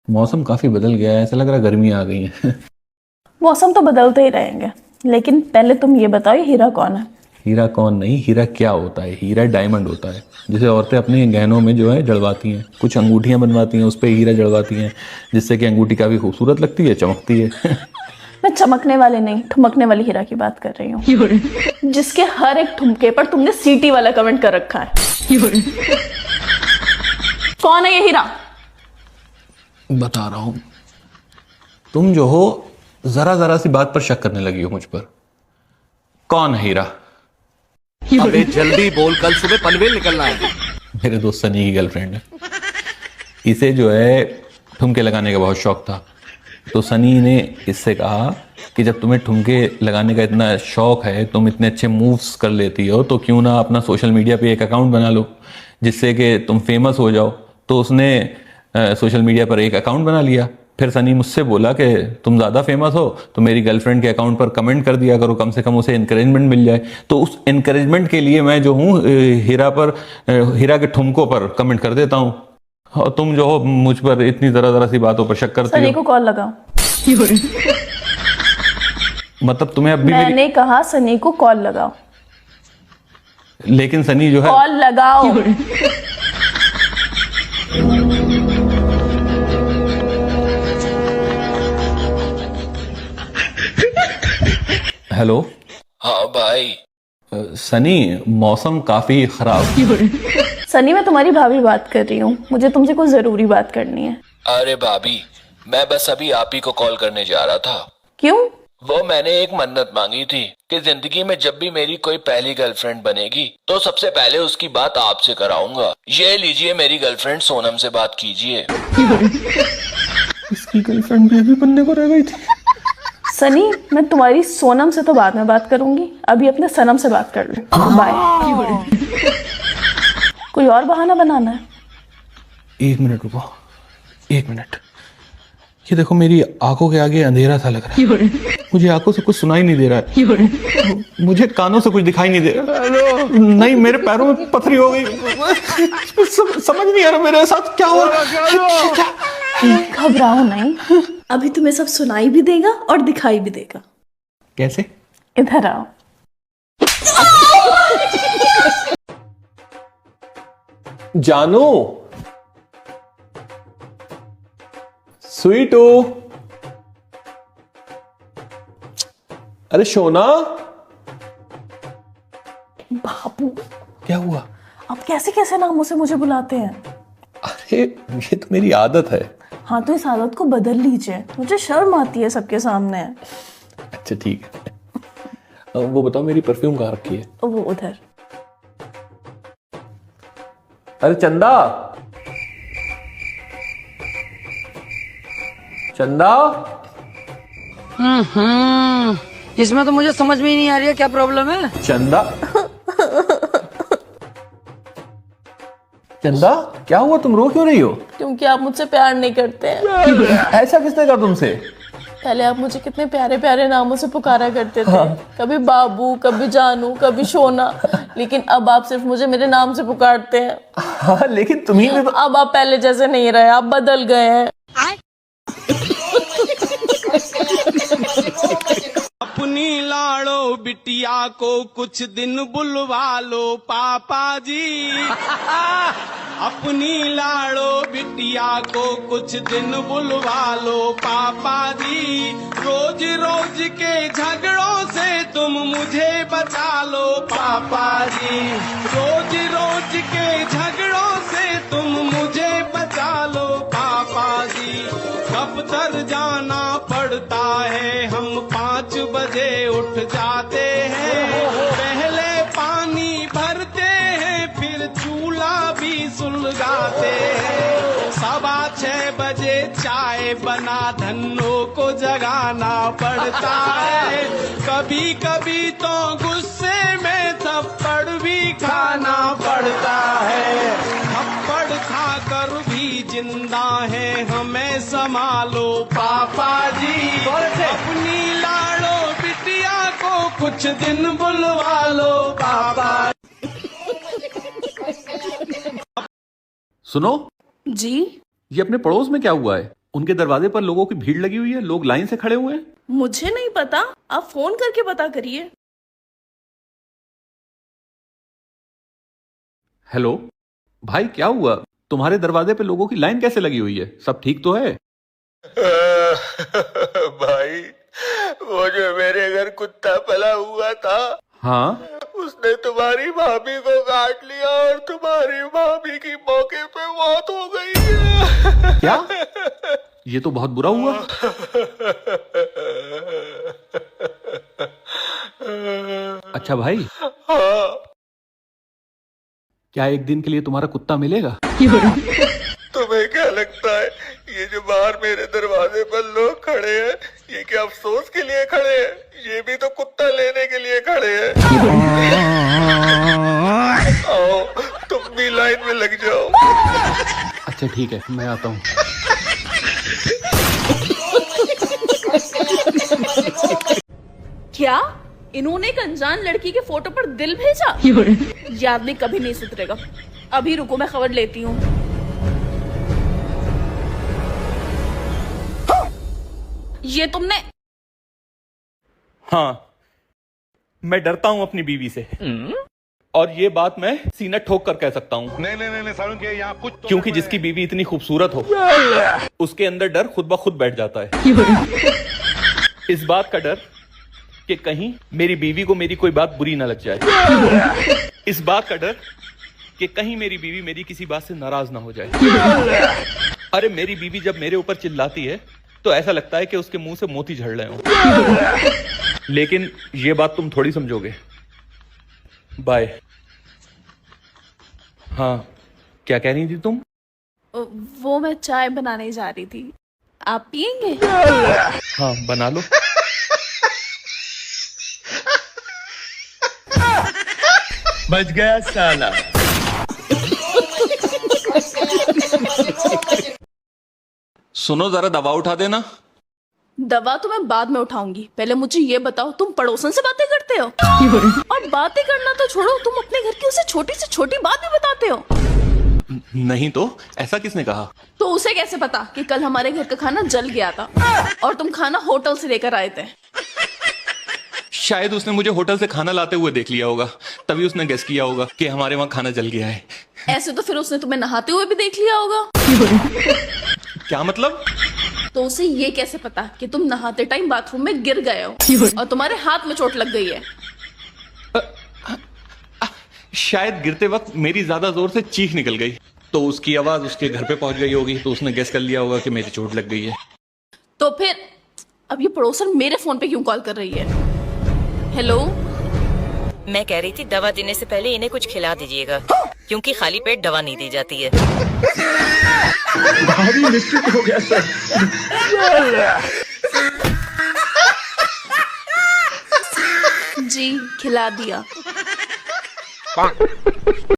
मौसम काफी बदल गया है, ऐसा लग रहा है गर्मी आ गई है। मौसम तो बदलते ही रहेंगे, लेकिन पहले तुम ये बताओ ये हीरा कौन है? हीरा कौन नहीं, हीरा क्या होता है? हीरा डायमंड होता है, जिसे औरतें अपने गहनों में जो है जड़वाती हैं। कुछ अंगूठियां बनवाती हैं, उस पर हीरा जड़वाती हैं, जिससे कि अंगूठी काफी खूबसूरत लगती है, चमकती है। मैं चमकने वाले नहीं, ठुमकने वाली हीरा की बात कर रही हूँ, जिसके हर एक ठुमके पर तुमने सीटी वाला कमेंट कर रखा है। कौन है ये हीरा? बता रहा हूं, तुम जो हो जरा जरा सी बात पर शक करने लगी हो मुझ पर। कौन है हीरा? अबे जल्दी बोल, कल सुबह पनवेल निकलना है। मेरे दोस्त सनी की गर्लफ्रेंड है। इसे जो है ठुमके लगाने का बहुत शौक था, तो सनी ने इससे कहा कि जब तुम्हें ठुमके लगाने का इतना शौक है, तुम इतने अच्छे मूव्स कर लेती हो, तो क्यों ना अपना सोशल मीडिया पे एक अकाउंट बना लो जिससे कि तुम फेमस हो जाओ। तो उसने सोशल मीडिया पर एक अकाउंट बना लिया। फिर सनी मुझसे बोला कि तुम ज़्यादा फेमस हो तो मेरी गर्लफ्रेंड के अकाउंट पर कमेंट कर दिया करो, कम से कम उसे इनकरेजमेंट मिल जाए। तो उस इनकरेजमेंट के लिए मैं जो हूँ हीरा के ठुमकों पर कमेंट कर देता हूँ, और तुम जो हो मुझ पर इतनी जरा जरा सी बातों पर शक करती सनी हो। को कॉल लगाओ। मतलब तुम्हें अभी मैंने कहा सनी को कॉल लगाओ। लेकिन सनी जो है कॉल लगाओ। हेलो। हाँ भाई। सनी, मौसम काफी खराब। सनी, मैं तुम्हारी भाभी बात कर रही हूँ, मुझे तुमसे कुछ जरूरी बात करनी है। अरे भाभी, मैं बस अभी आप ही को कॉल करने जा रहा था। क्यों? वो मैंने एक मन्नत मांगी थी कि जिंदगी में जब भी मेरी कोई पहली गर्लफ्रेंड बनेगी तो सबसे पहले उसकी बात आपसे कराऊंगा। ये लीजिए, मेरी गर्लफ्रेंड सोनम से बात कीजिए। इसकी गर्लफ्रेंड भी अभी बनने को रह गई थी। सनी, मैं तुम्हारी सोनम से तो बाद में बात करूंगी, अभी अपने सनम से बात कर लो। बाय। कोई और बहाना बनाना है? एक मिनट रुको, एक मिनट। ये देखो, मेरी आंखों के आगे अंधेरा सा लग रहा है। मुझे आंखों से कुछ सुनाई नहीं दे रहा है, मुझे कानों से कुछ दिखाई नहीं दे रहा। नहीं, मेरे पैरों में पथरी हो गई। समझ नहीं आ रहा मेरे साथ क्या हो रहा है। घबराओ नहीं, अभी तुम्हें सब सुनाई भी देगा और दिखाई भी देगा। कैसे? इधर आओ। जानू, स्वीटू, अरे शोना। बाबू, क्या हुआ? आप कैसे कैसे नामों से मुझे बुलाते हैं? अरे ये तो मेरी आदत है। हाँ, तो इस आदत को बदल लीजिए, मुझे शर्म आती है सबके सामने। अच्छा ठीक है। वो बताओ, मेरी परफ्यूम कहाँ रखी है? वो उधर। अरे चंदा, चंदा। इसमें तो मुझे समझ में ही नहीं आ रही है क्या प्रॉब्लम है। चंदा, चंदा, क्या हुआ? तुम रो क्यों रही हो? क्योंकि आप मुझसे प्यार नहीं करते हैं। ऐसा किसने कहा तुमसे? पहले आप मुझे कितने प्यारे प्यारे नामों से पुकारा करते थे। कभी बाबू, कभी जानू, कभी शोना, लेकिन अब आप सिर्फ मुझे मेरे नाम से पुकारते हैं। हाँ, लेकिन तुम्ही ने तो... अब आप पहले जैसे नहीं रहे, आप बदल गए हैं। अपनी लाड़ो बिटिया को कुछ दिन बुलवा लो पापा जी। अपनी लाड़ो बिटिया को कुछ दिन बुलवा लो पापा जी। रोज रोज के झगड़ों से तुम मुझे बचा लो पापा जी। रोज रोज के झगड़ों से तुम मुझे बचा लो पापा जी। दफ्तर जाना पड़ता है, हम 5 बजे उठ जाते हैं। पहले पानी भरते हैं, फिर चूल्हा भी सुलगाते हैं। 6:15 बजे चाय बना धन्नों को जगाना पड़ता है। कभी कभी तो गुस्से में थप्पड़ भी खाना पड़ता है। थप्पड़ खाकर भी जिंदा है, हमें संभालो पापा जी। अपनी लाड़ो बिटिया को कुछ दिन बुलवा लो पापा। सुनो जी? ये अपने पड़ोस में क्या हुआ है? उनके दरवाजे पर लोगों की भीड़ लगी हुई है, लोग लाइन से खड़े हुए हैं। मुझे नहीं पता, आप फोन करके पता करिए। हेलो भाई, क्या हुआ? तुम्हारे दरवाजे पे लोगों की लाइन कैसे लगी हुई है? सब ठीक तो है? भाई, वो जो मेरे घर कुत्ता पला हुआ था, हाँ। उसने तुम्हारी भाभी को काट लिया और तुम्हारी भाभी की मौके पे मौत हो गई। क्या? ये तो बहुत बुरा हुआ। अच्छा भाई, क्या एक दिन के लिए तुम्हारा कुत्ता मिलेगा? तुम्हें क्या लगता है ये जो बाहर मेरे दरवाजे पर लोग खड़े हैं, ये क्या अफसोस के लिए खड़े हैं? ये भी तो कुत्ता लेने के लिए खड़े हैं। आओ, तुम भी लाइन में लग जाओ। अच्छा ठीक है, मैं आता हूँ। क्या इन्होंने एक अनजान लड़की के फोटो पर दिल भेजा? ये आदमी कभी नहीं सुधरेगा। अभी रुको, मैं खबर लेती हूँ। ये तुमने? हाँ, मैं डरता हूँ अपनी बीवी से, और ये बात मैं सीना ठोक कर कह सकता हूँ। नहीं सारुण के यहाँ कुछ तो क्योंकि जिसकी बीवी इतनी खूबसूरत हो, उसके अंदर डर खुद ब खुद बैठ जाता है। इस बात का डर कि कहीं मेरी बीवी को मेरी कोई बात बुरी ना लग जाए। इस बात का डर कि कहीं मेरी बीवी मेरी किसी बात से नाराज ना हो जाए। अरे मेरी बीवी जब मेरे ऊपर चिल्लाती है तो ऐसा लगता है कि उसके मुंह से मोती झड़ रहे हों। लेकिन ये बात तुम थोड़ी समझोगे। बाय। हाँ, क्या कह रही थी तुम? वो मैं चाय बनाने जा रही थी, आप पियेंगे? हाँ, बना लो। बच गया साला। सुनो, जरा दवा उठा देना। दवा तो मैं बाद में उठाऊंगी, पहले मुझे ये बताओ, तुम पड़ोसन से बातें करते हो? और बातें करना तो छोड़ो, तुम अपने घर की उसे छोटी से छोटी बात भी बताते हो? नहीं तो ऐसा किसने कहा? तो उसे कैसे पता कि कल हमारे घर का खाना जल गया था और तुम खाना होटल से लेकर आए थे? शायद उसने मुझे होटल से खाना लाते हुए देख लिया होगा, तभी उसने गेस किया होगा कि हमारे वहाँ खाना जल गया है। ऐसे तो फिर उसने तुम्हें नहाते हुए भी देख लिया होगा। क्या मतलब? तो उसे ये कैसे पता कि तुम नहाते टाइम बाथरूम में गिर गए हो और तुम्हारे हाथ में चोट लग गई है? शायद गिरते वक्त मेरी ज्यादा जोर से चीख निकल गई, तो उसकी आवाज उसके घर पे पहुंच गई होगी, तो उसने गेस कर लिया होगा कि मेरी चोट लग गई है। तो फिर अब ये पड़ोसन मेरे फोन पे क्यों कॉल कर रही है? हेलो, मैं कह रही थी दवा देने से पहले इन्हें कुछ खिला दीजिएगा, क्योंकि खाली पेट दवा नहीं दी जाती है। भारी मिस्टेक हो गया सर। जी खिला दिया।